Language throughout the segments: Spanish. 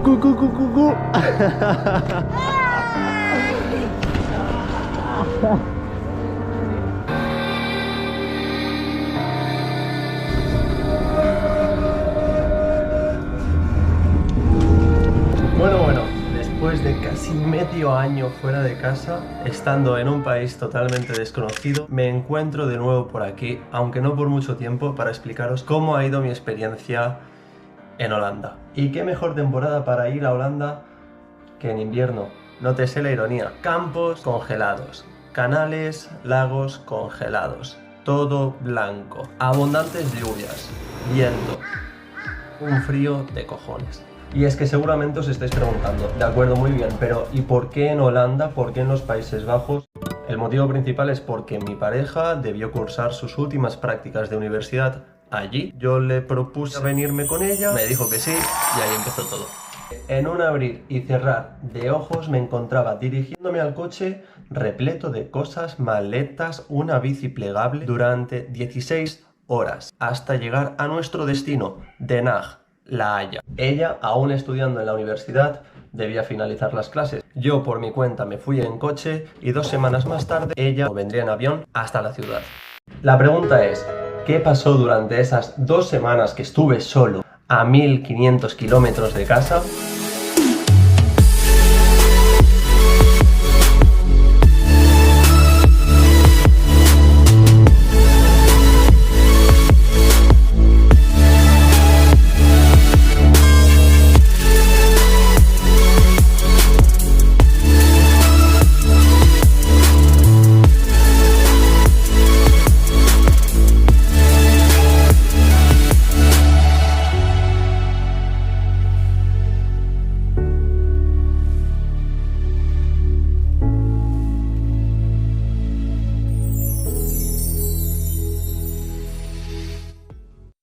cu, cu, cu, cu, cu. Bueno, después de casi medio año fuera de casa, estando en un país totalmente desconocido, me encuentro de nuevo por aquí, aunque no por mucho tiempo, para explicaros cómo ha ido mi experiencia en Holanda. Y qué mejor temporada para ir a Holanda que en invierno. Nótese la ironía. Campos congelados, canales, lagos congelados, todo blanco, abundantes lluvias, viento, un frío de cojones. Y es que seguramente os estáis preguntando, de acuerdo, muy bien, pero ¿y por qué en Holanda? ¿Por qué en los Países Bajos? El motivo principal es porque mi pareja debió cursar sus últimas prácticas de universidad allí. Yo le propuse venirme con ella, me dijo que sí y ahí empezó todo. En un abrir y cerrar de ojos me encontraba dirigiéndome al coche repleto de cosas, maletas, una bici plegable durante 16 horas hasta llegar a nuestro destino, Den Haag, La Haya. Ella, aún estudiando en la universidad, debía finalizar las clases. Yo por mi cuenta me fui en coche y 2 semanas más tarde ella vendría en avión hasta la ciudad. La pregunta es, ¿qué pasó durante esas 2 semanas que estuve solo a 1500 kilómetros de casa?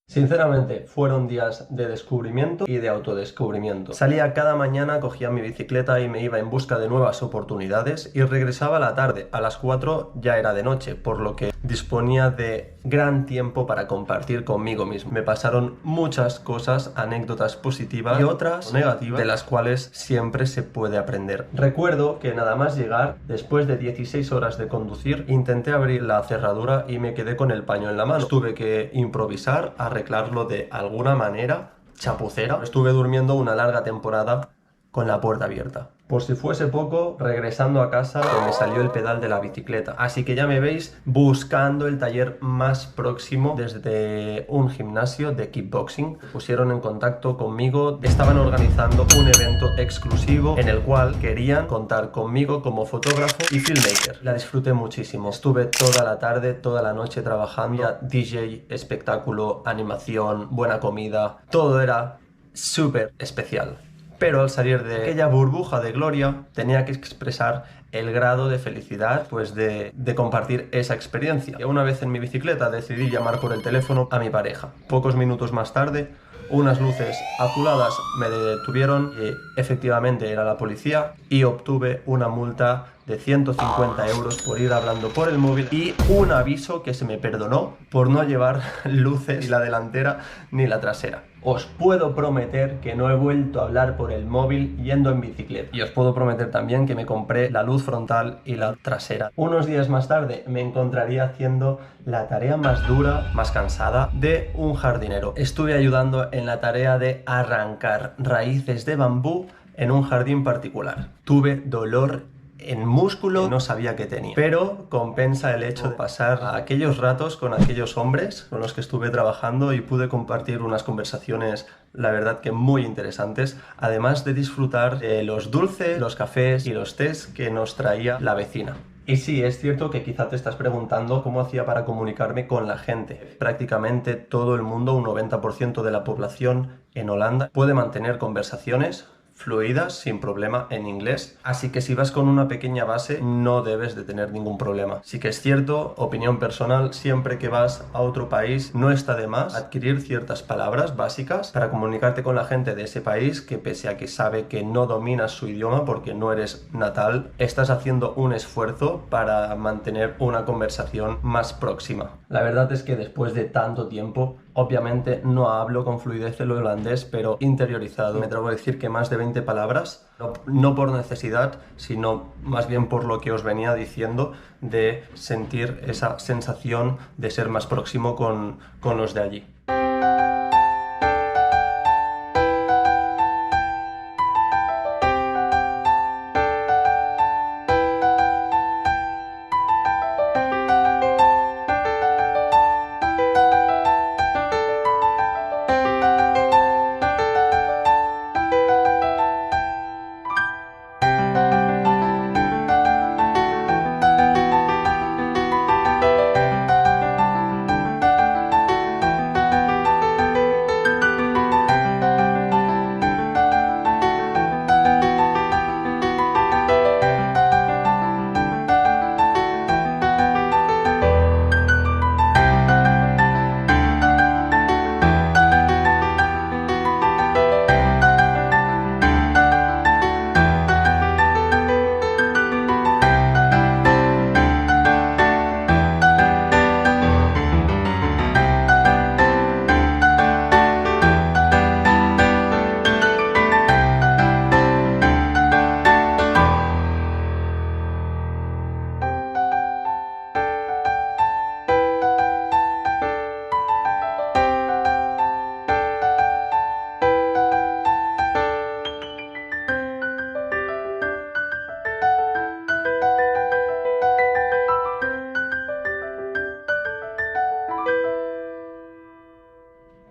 Sinceramente, fueron días de descubrimiento y de autodescubrimiento. Salía cada mañana, cogía mi bicicleta y me iba en busca de nuevas oportunidades y regresaba a la tarde. A las 4 ya era de noche, por lo que disponía de gran tiempo para compartir conmigo mismo. Me pasaron muchas cosas, anécdotas positivas y otras negativas, de las cuales siempre se puede aprender. Recuerdo que nada más llegar, después de 16 horas de conducir, intenté abrir la cerradura y me quedé con el paño en la mano. Tuve que improvisar, arreglarlo de alguna manera chapucera. Estuve durmiendo una larga temporada con la puerta abierta. Por si fuese poco, regresando a casa me salió el pedal de la bicicleta. Así que ya me veis buscando el taller más próximo desde un gimnasio de kickboxing. Pusieron en contacto conmigo, estaban organizando un evento exclusivo en el cual querían contar conmigo como fotógrafo y filmmaker. La disfruté muchísimo. Estuve toda la tarde, toda la noche trabajando. DJ, espectáculo, animación, buena comida. Todo era súper especial. Pero al salir de aquella burbuja de gloria tenía que expresar el grado de felicidad pues de compartir esa experiencia. Y una vez en mi bicicleta decidí llamar por el teléfono a mi pareja. Pocos minutos más tarde, unas luces azuladas me detuvieron y efectivamente era la policía y obtuve una multa de 150 euros por ir hablando por el móvil y un aviso que se me perdonó por no llevar luces ni la delantera ni la trasera. Os puedo prometer que no he vuelto a hablar por el móvil yendo en bicicleta. Y os puedo prometer también que me compré la luz frontal y la trasera. Unos días más tarde me encontraría haciendo la tarea más dura, más cansada de un jardinero. Estuve ayudando en la tarea de arrancar raíces de bambú en un jardín particular. Tuve dolor en músculo, no sabía que tenía, pero compensa el hecho de pasar aquellos ratos con aquellos hombres con los que estuve trabajando y pude compartir unas conversaciones, la verdad que muy interesantes, además de disfrutar de los dulces, los cafés y los tés que nos traía la vecina. Y sí, es cierto que quizá te estás preguntando cómo hacía para comunicarme con la gente. Prácticamente todo el mundo, un 90% de la población en Holanda, puede mantener conversaciones fluidas, sin problema, en inglés. Así que si vas con una pequeña base, no debes de tener ningún problema. Sí que es cierto, opinión personal, siempre que vas a otro país, no está de más adquirir ciertas palabras básicas para comunicarte con la gente de ese país que, pese a que sabe que no dominas su idioma porque no eres natal, estás haciendo un esfuerzo para mantener una conversación más próxima. La verdad es que después de tanto tiempo, obviamente no hablo con fluidez el holandés, pero interiorizado, me atrevo a decir que más de 20 palabras, no por necesidad, sino más bien por lo que os venía diciendo de sentir esa sensación de ser más próximo con los de allí.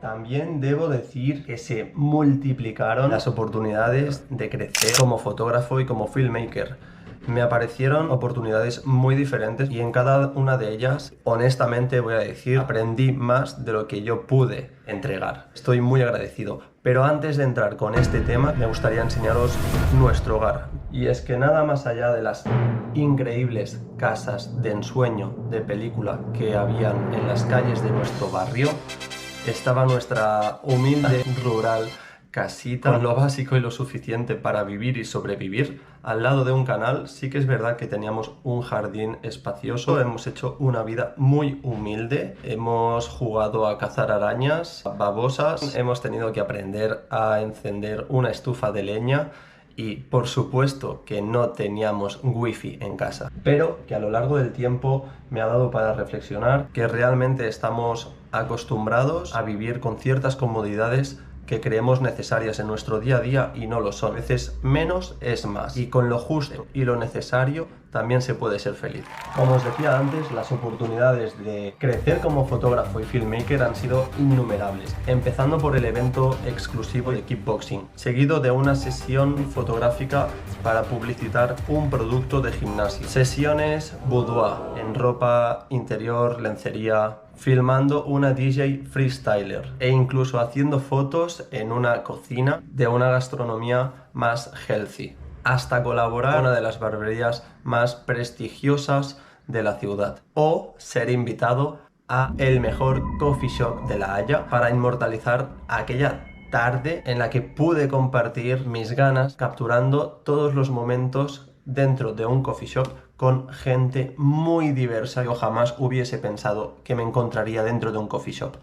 También debo decir que se multiplicaron las oportunidades de crecer como fotógrafo y como filmmaker. Me aparecieron oportunidades muy diferentes y en cada una de ellas, honestamente voy a decir, aprendí más de lo que yo pude entregar. Estoy muy agradecido. Pero antes de entrar con este tema, me gustaría enseñaros nuestro hogar. Y es que nada más allá de las increíbles casas de ensueño de película que habían en las calles de nuestro barrio, estaba nuestra humilde rural casita con lo básico y lo suficiente para vivir y sobrevivir. Al lado de un canal, sí que es verdad que teníamos un jardín espacioso. Hemos hecho una vida muy humilde. Hemos jugado a cazar arañas, babosas. Hemos tenido que aprender a encender una estufa de leña. Y por supuesto que no teníamos wifi en casa, pero que a lo largo del tiempo me ha dado para reflexionar que realmente estamos acostumbrados a vivir con ciertas comodidades que creemos necesarias en nuestro día a día y no lo son. A veces menos es más, y con lo justo y lo necesario también se puede ser feliz. Como os decía antes, las oportunidades de crecer como fotógrafo y filmmaker han sido innumerables, empezando por el evento exclusivo de Kickboxing, seguido de una sesión fotográfica para publicitar un producto de gimnasio, sesiones boudoir en ropa interior, lencería, filmando una DJ freestyler e incluso haciendo fotos en una cocina de una gastronomía más healthy, hasta colaborar en una de las barberías más prestigiosas de la ciudad, o ser invitado a el mejor coffee shop de La Haya para inmortalizar aquella tarde en la que pude compartir mis ganas capturando todos los momentos dentro de un coffee shop con gente muy diversa. Yo jamás hubiese pensado que me encontraría dentro de un coffee shop.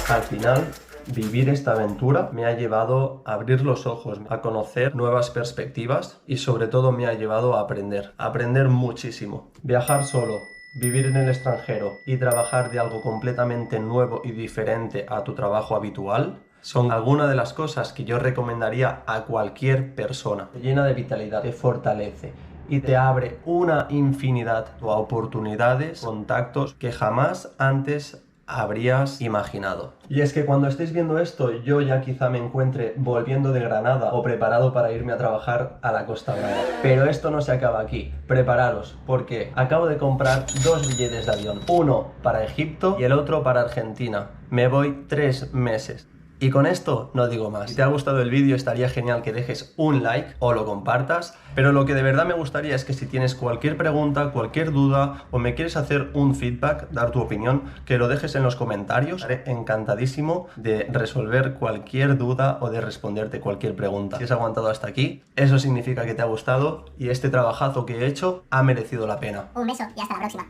Al final, vivir esta aventura me ha llevado a abrir los ojos, a conocer nuevas perspectivas y sobre todo me ha llevado a aprender muchísimo. Viajar solo, vivir en el extranjero y trabajar de algo completamente nuevo y diferente a tu trabajo habitual son algunas de las cosas que yo recomendaría a cualquier persona. Te llena de vitalidad, te fortalece y te abre una infinidad de oportunidades, contactos que jamás antes habrías imaginado. Y es que cuando estéis viendo esto, yo ya quizá me encuentre volviendo de Granada o preparado para irme a trabajar a la Costa Brava. Pero esto no se acaba aquí. Prepararos, porque acabo de comprar 2 billetes de avión. Uno para Egipto y el otro para Argentina. Me voy 3 meses. Y con esto no digo más. Si te ha gustado el vídeo estaría genial que dejes un like o lo compartas, pero lo que de verdad me gustaría es que si tienes cualquier pregunta, cualquier duda o me quieres hacer un feedback, dar tu opinión, que lo dejes en los comentarios. Estaré encantadísimo de resolver cualquier duda o de responderte cualquier pregunta. Si has aguantado hasta aquí, eso significa que te ha gustado y este trabajazo que he hecho ha merecido la pena. Un beso y hasta la próxima.